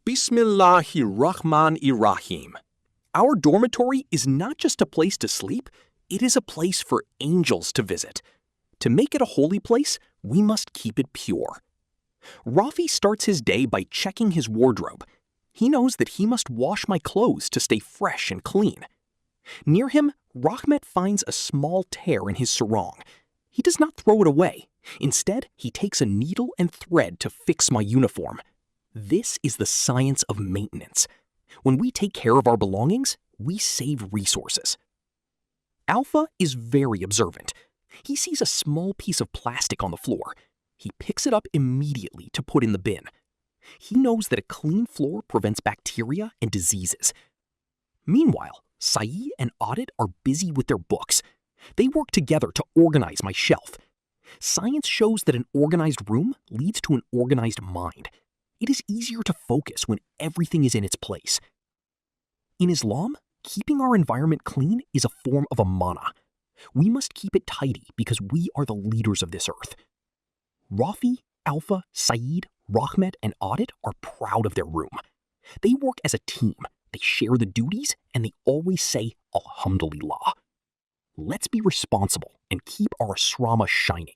Bismillahirrohmanirrohim. Our dormitory is not just a place to sleep, it is a place for angels to visit. To make it a holy place, we must keep it pure. Rafi starts his day by checking his wardrobe. He knows that he must wash my clothes to stay fresh and clean. Near him, Rahmat finds a small tear in his sarong. He does not throw it away. Instead, he takes a needle and thread to fix my uniform. This is the science of maintenance. When we take care of our belongings, we save resources. Alfa is very observant. He sees a small piece of plastic on the floor. He picks it up immediately to put in the bin. He knows that a clean floor prevents bacteria and diseases. Meanwhile, Saeed and Adit are busy with their books. They work together to organize my shelf. Science shows that an organized room leads to an organized mind. It is easier to focus when everything is in its place. In Islam, keeping our environment clean is a form of amana. We must keep it tidy because we are the leaders of this earth. Rafi, Alfa, Saeed, Rahmat, and Adit are proud of their room. They work as a team, they share the duties, and they always say Alhamdulillah. Let's be responsible and keep our asrama shining.